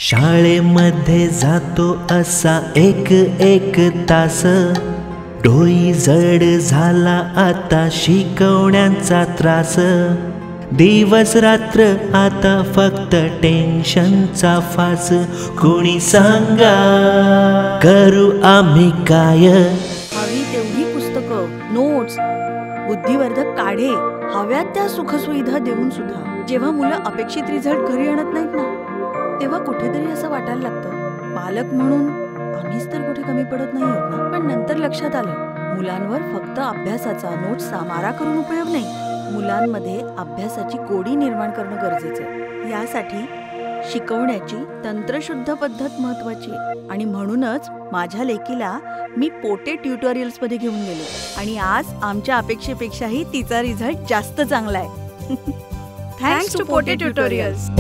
शाळेमध्ये जातो असा एक एक तास, डोई जड झाला आता शिकवण्याचा त्रास. दिवस रात्र आता फक्त टेन्शनचा फास. कोणी सांगा करू आम्ही काय? हवी तेवढी पुस्तकं, नोट्स, बुद्धिवर्धक काढे, हव्यात त्या सुखसुविधा देऊन सुद्धा जेव्हा मुलं अपेक्षित रिझल्ट घरी आणत नाहीत ना, तेव्हा कुठेतरी असं वाटायला लागतं, पालक म्हणून आम्हीच तर कुठे कमी पडत नाही आहोत ना. पण नंतर लक्षात आलं, मुलांवर फक्त अभ्यासाचा नोट्सचा मारा करून उपयोग नाही. मुलांमध्ये अभ्यासाची गोडी निर्माण करणं गरजेचं आहे. यासाठी शिकवण्याची तंत्रशुद्ध पद्धत महत्वाची आहे. आणि म्हणूनच माझ्या लेकीला मी पोटे ट्युटोरियल्समध्ये घेऊन गेले आणि आज आमच्या अपेक्षेपेक्षाही तिचा रिझल्ट जास्त चांगला आहे. Thanks to Pote tutorials.